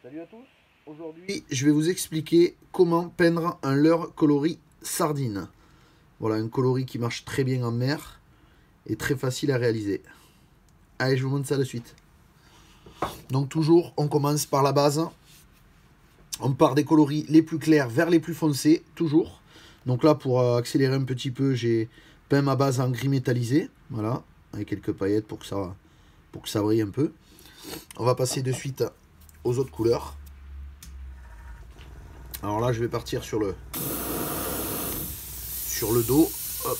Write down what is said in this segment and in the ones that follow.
Salut à tous. Aujourd'hui, je vais vous expliquer comment peindre un leurre coloris sardine. Voilà, un coloris qui marche très bien en mer et très facile à réaliser. Allez, je vous montre ça de suite. Donc toujours, on commence par la base. On part des coloris les plus clairs vers les plus foncés, toujours. Donc là, pour accélérer un petit peu, j'ai peint ma base en gris métallisé. Voilà, avec quelques paillettes pour que ça brille un peu. On va passer de suite aux autres couleurs. Alors là, je vais partir sur le dos. Hop.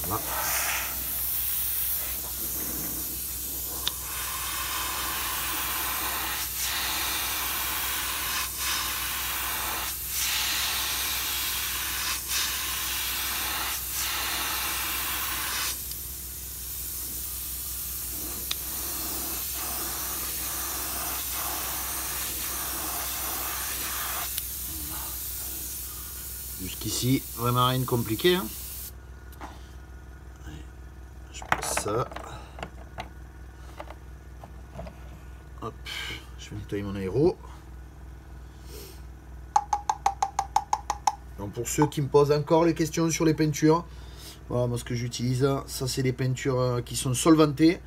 Voilà. Jusqu'ici, vraiment rien de compliqué. Hein. Je passe ça. Hop, je vais nettoyer mon aéro. Donc pour ceux qui me posent encore les questions sur les peintures, voilà, moi ce que j'utilise, ça c'est des peintures qui sont solvantées.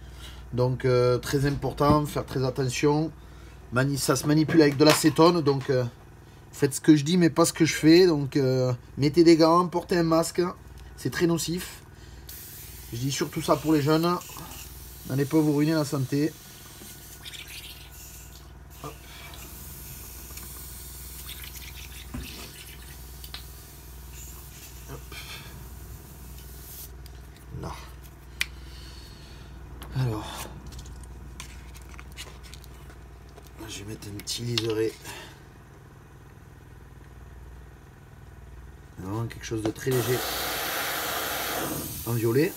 Donc très important, faire très attention. Ça se manipule avec de l'acétone, donc faites ce que je dis mais pas ce que je fais. Donc mettez des gants, portez un masque, c'est très nocif. Je dis surtout ça pour les jeunes. N'allez pas vous ruiner la santé. Hop. Hop. Là. Alors. Je vais mettre un petit liseré. Vraiment quelque chose de très léger. En violet.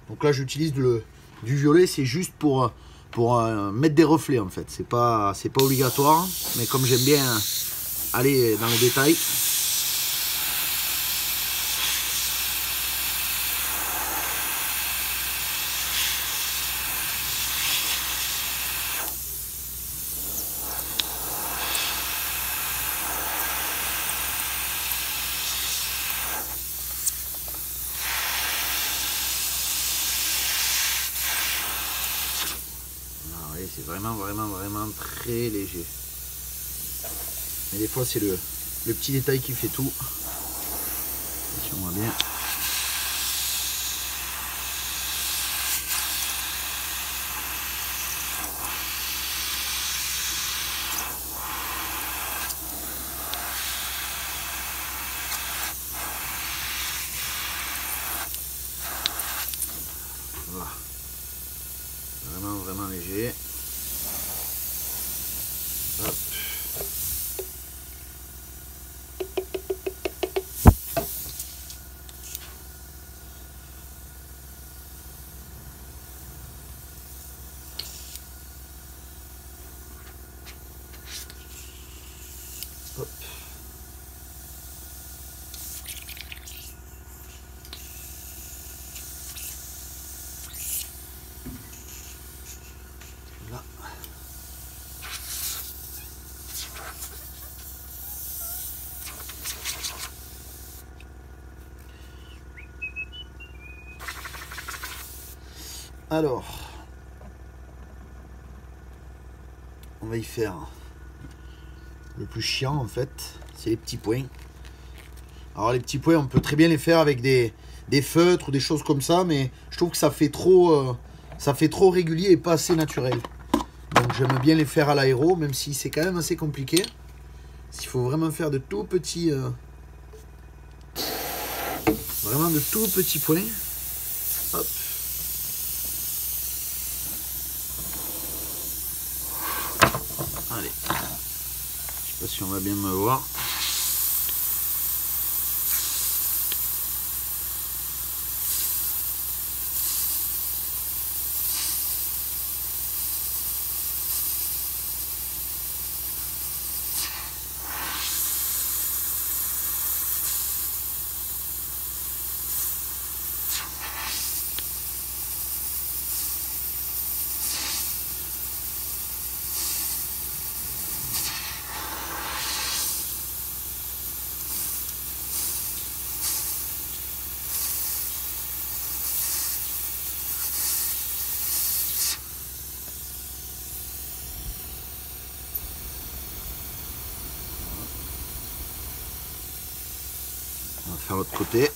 Donc là j'utilise du violet, c'est juste pour mettre des reflets en fait. C'est pas obligatoire, mais comme j'aime bien aller dans les détails. C'est vraiment très léger. Mais des fois c'est le petit détail qui fait tout. Si on voit bien. Voilà. Vraiment léger. Hop. Hop. Là. Alors, on va y faire le plus chiant en fait, c'est les petits points. Alors les petits points, on peut très bien les faire avec des feutres ou des choses comme ça, mais je trouve que ça fait trop régulier et pas assez naturel. Donc j'aime bien les faire à l'aéro, même si c'est quand même assez compliqué. Il faut vraiment faire de tout petits, vraiment de tout petits points. Hop. Allez. Je sais pas si on va bien me voir. faire l'autre côté.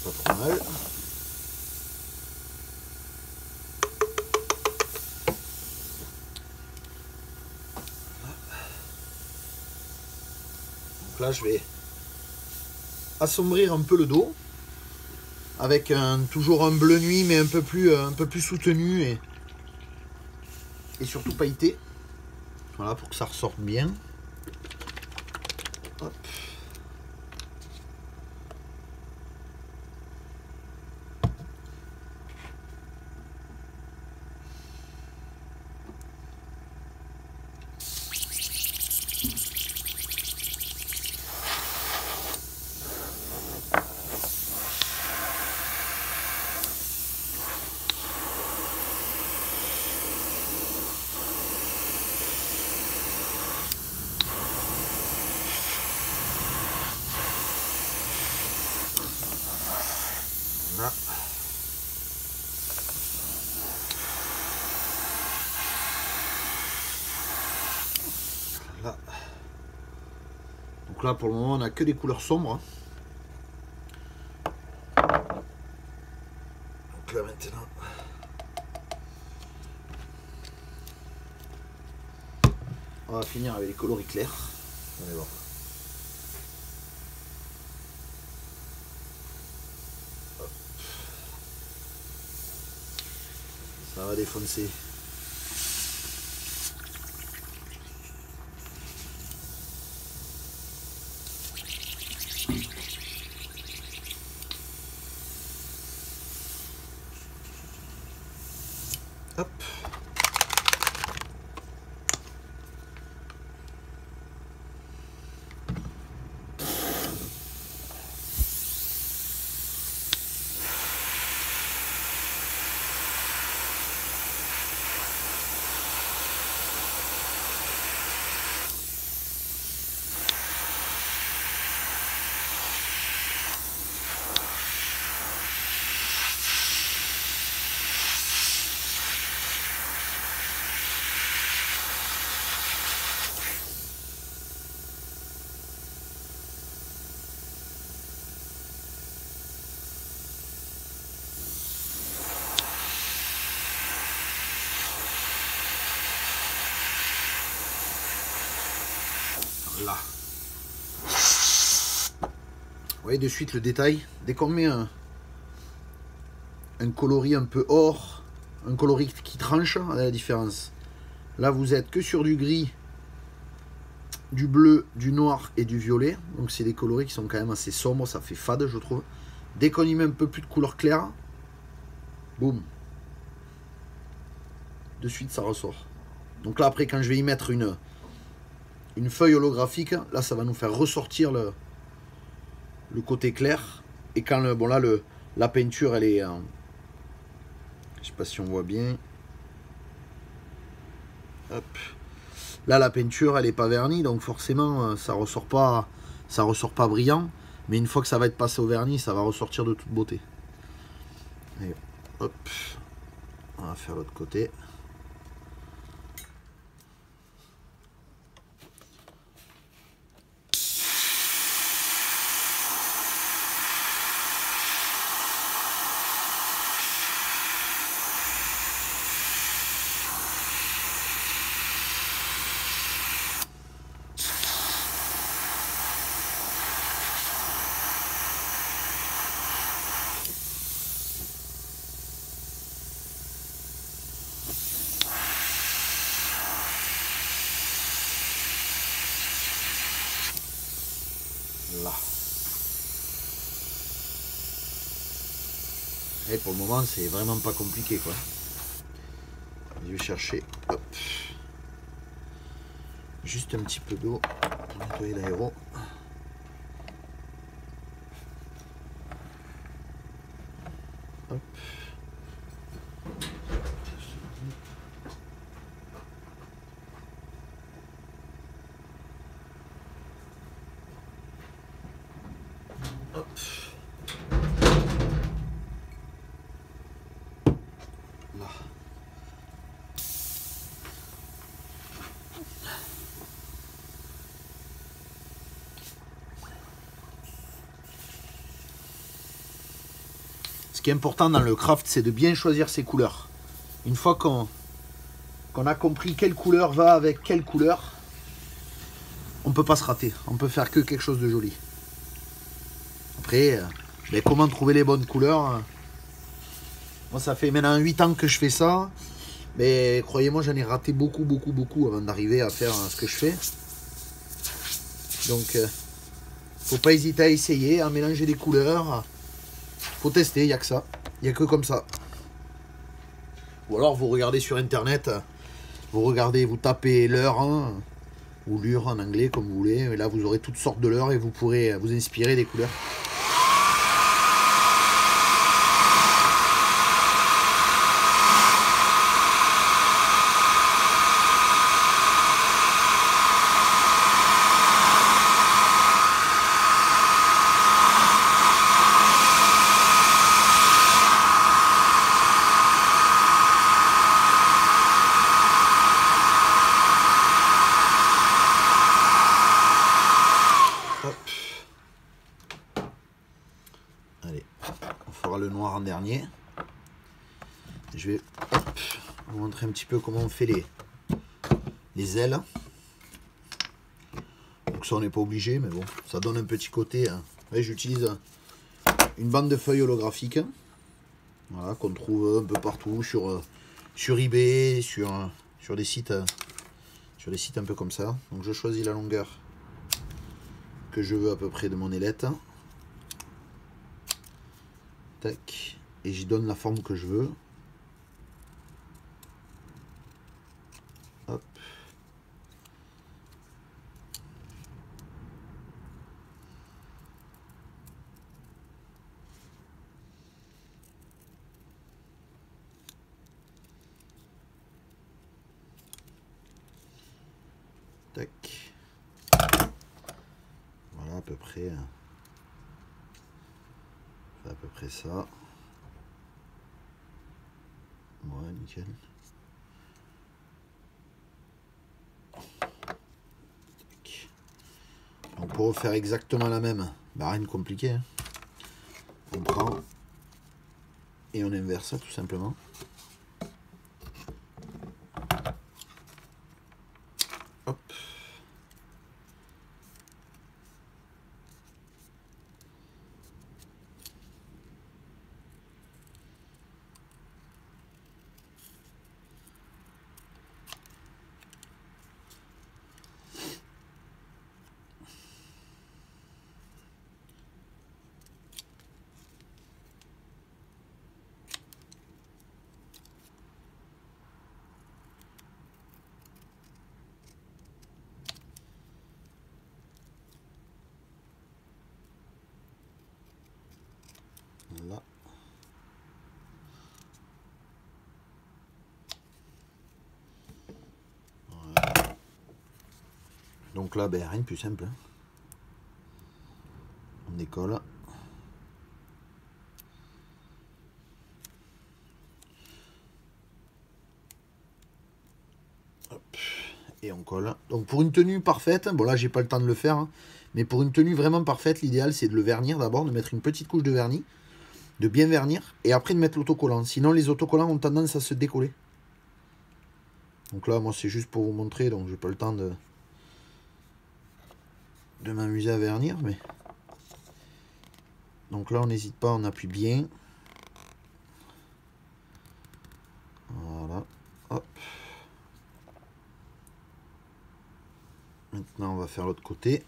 Pas trop mal. Donc là, je vais assombrir un peu le dos avec toujours un bleu nuit, mais un peu plus soutenu et surtout pailleté. Voilà, pour que ça ressorte bien. Hop. Là. Là. Donc là pour le moment on n'a que des couleurs sombres. Donc là maintenant on va finir avec les coloris clairs. On va voir. Ça va défoncer. Hop. Là. Vous voyez de suite le détail. Dès qu'on met un coloris un peu or, un coloris qui tranche, on a la différence. Là vous êtes que sur du gris, du bleu, du noir et du violet. Donc c'est des coloris qui sont quand même assez sombres, ça fait fade je trouve. Dès qu'on y met un peu plus de couleur claire, boum, de suite ça ressort. Donc là après quand je vais y mettre une feuille holographique, là ça va nous faire ressortir le côté clair. Et quand la peinture elle est, je sais pas si on voit bien, hop, là la peinture elle est pas vernie, donc forcément ça ressort pas brillant, mais une fois que ça va être passé au vernis, ça va ressortir de toute beauté. Et hop, on va faire l'autre côté. Là. Et pour le moment, c'est vraiment pas compliqué, quoi. Je vais chercher, hop, juste un petit peu d'eau pour nettoyer l'aéro. Hop. Hop. Là. Ce qui est important dans le craft, c'est de bien choisir ses couleurs. Une fois qu'on a compris quelle couleur va avec quelle couleur, on peut pas se rater. On peut faire que quelque chose de joli. Après, comment trouver les bonnes couleurs? Moi, ça fait maintenant 8 ans que je fais ça. Mais croyez-moi, j'en ai raté beaucoup avant d'arriver à faire ce que je fais. Donc, faut pas hésiter à essayer, à mélanger des couleurs. Faut tester, il n'y a que ça. Il n'y a que comme ça. Ou alors, vous regardez sur Internet, vous tapez leurre, hein, ou lure en anglais, comme vous voulez. Et là, vous aurez toutes sortes de leurres et vous pourrez vous inspirer des couleurs. Allez, on fera le noir en dernier. Je vais vous montrer un petit peu comment on fait les ailes. Donc ça, on n'est pas obligé, mais bon, ça donne un petit côté. Hein. J'utilise une bande de feuilles holographiques, voilà, qu'on trouve un peu partout sur eBay, sur des sites un peu comme ça. Donc je choisis la longueur que je veux à peu près de mon ailette. Tac, et j'y donne la forme que je veux. Hop. Tac. Voilà à peu près. À peu près ça. Ouais, nickel. Donc pour refaire exactement la même, bah rien de compliqué. Hein. On prend et on inverse ça tout simplement. Hop. Là. Voilà. Donc là, ben, rien de plus simple. Hein. On décolle. Hop. Et on colle. Donc pour une tenue parfaite, bon là j'ai pas le temps de le faire, hein, mais pour une tenue vraiment parfaite, l'idéal c'est de le vernir d'abord, de mettre une petite couche de vernis, de bien vernir, et après de mettre l'autocollant. Sinon les autocollants ont tendance à se décoller. Donc là moi c'est juste pour vous montrer, donc j'ai pas le temps de m'amuser à vernir, mais donc là on n'hésite pas, on appuie bien. Voilà. Hop. Maintenant on va faire l'autre côté.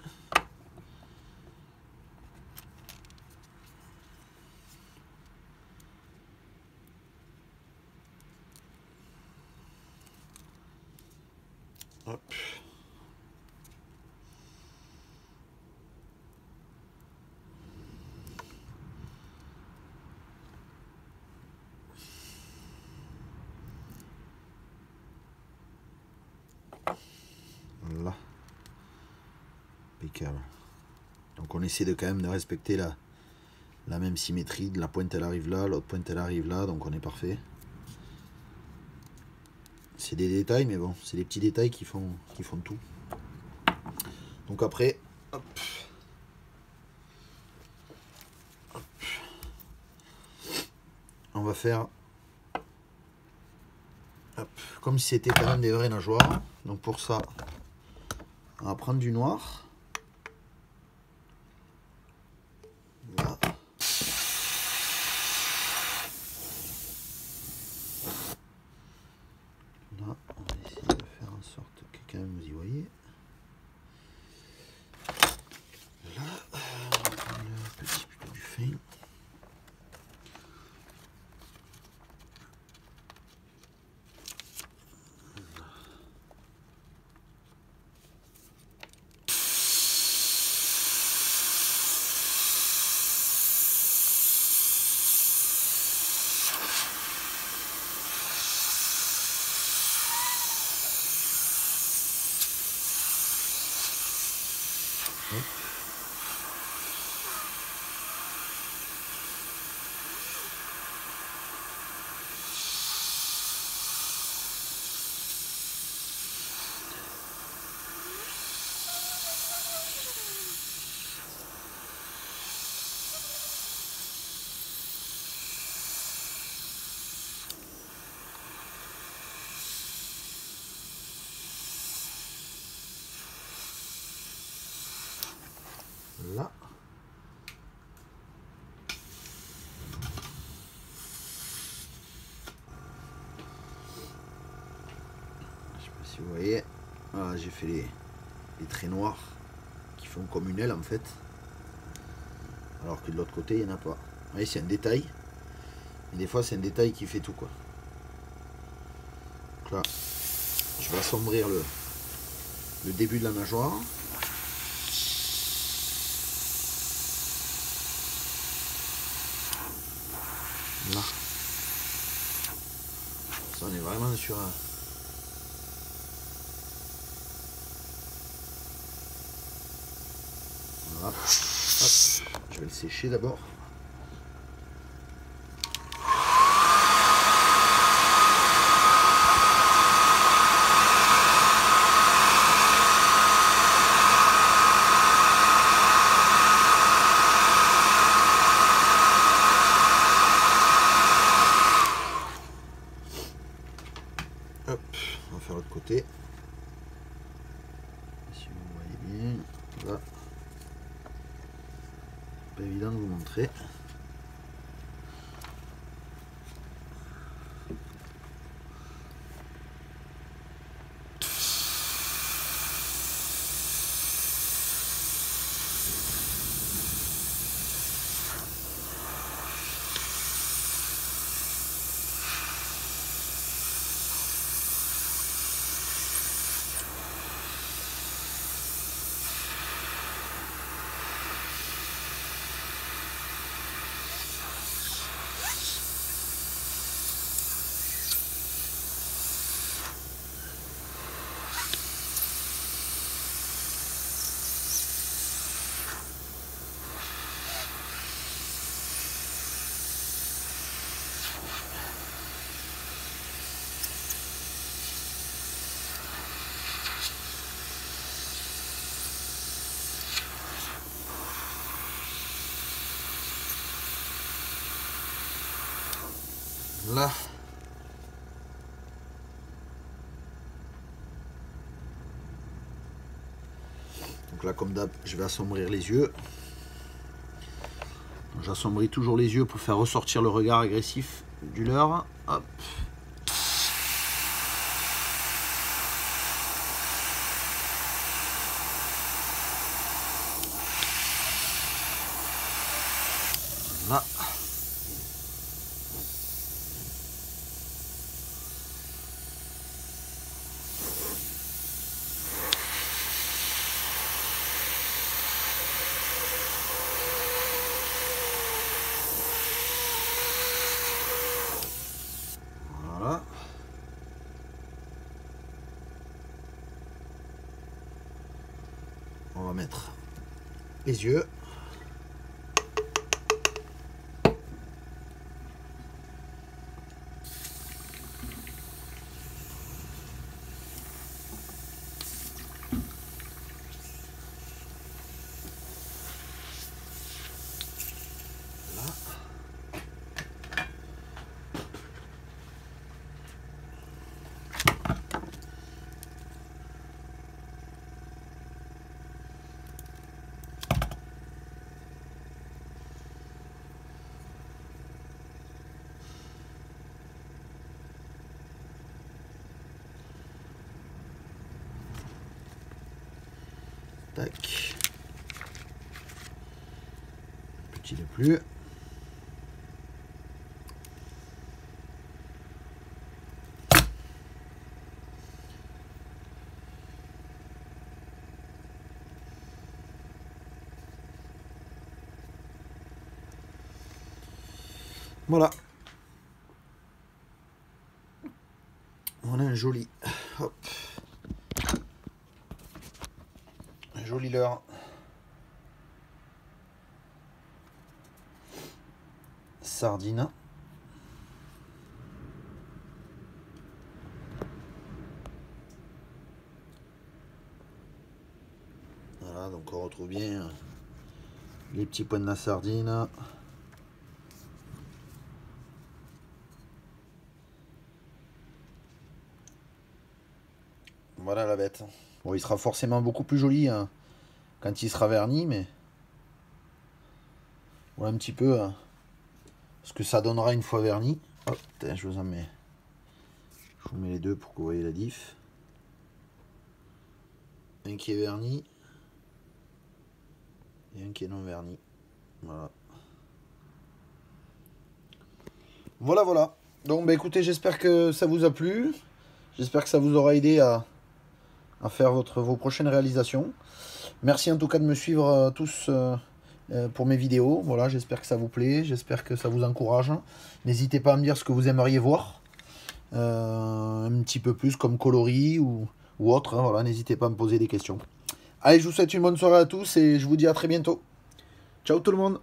impeccable. Donc on essaie de quand même de respecter la même symétrie. La pointe elle arrive là, l'autre pointe elle arrive là, donc on est parfait. C'est des détails, mais bon, c'est des petits détails qui font tout. Donc après, hop. Hop. On va faire hop, comme si c'était quand même des vraies nageoires. Donc pour ça, on va prendre du noir. Là. Là, on va essayer de faire en sorte que quand même vous y voyez. Là, on va prendre le petit peu du fin. Hop. Là. Je sais pas si vous voyez. Voilà, j'ai fait les traits noirs qui font comme une aile en fait. Alors que de l'autre côté, il n'y en a pas. Vous voyez, c'est un détail. Et des fois, c'est un détail qui fait tout quoi. Donc là, je vais assombrir le début de la nageoire. Là. Ça, on est vraiment sur un... Voilà. Hop. Je vais le sécher d'abord. Hop, on va faire l'autre côté. Si vous voyez bien, là. Pas évident de vous montrer. Là. Donc là, comme d'hab, je vais assombrir les yeux. J'assombris toujours les yeux pour faire ressortir le regard agressif du leurre. Hop. Là. Voilà. On va mettre les yeux. Tac. Petit de plus. Voilà. On a un joli. Hop. Un joli leurre. Sardine. Voilà, donc on retrouve bien les petits points de la sardine. Voilà la bête. Bon, il sera forcément beaucoup plus joli hein, quand il sera verni, mais voilà un petit peu ce que ça donnera une fois verni. Hop, je vous en mets. Je vous mets les deux pour que vous voyez la diff. Un qui est verni et un qui est non verni. Voilà. Voilà. Donc bah écoutez, j'espère que ça vous a plu. J'espère que ça vous aura aidé à faire vos prochaines réalisations. Merci en tout cas de me suivre tous pour mes vidéos. Voilà, j'espère que ça vous plaît, j'espère que ça vous encourage. N'hésitez pas à me dire ce que vous aimeriez voir. Un petit peu plus comme coloris ou autre. Hein, voilà, n'hésitez pas à me poser des questions. Allez, je vous souhaite une bonne soirée à tous et je vous dis à très bientôt. Ciao tout le monde!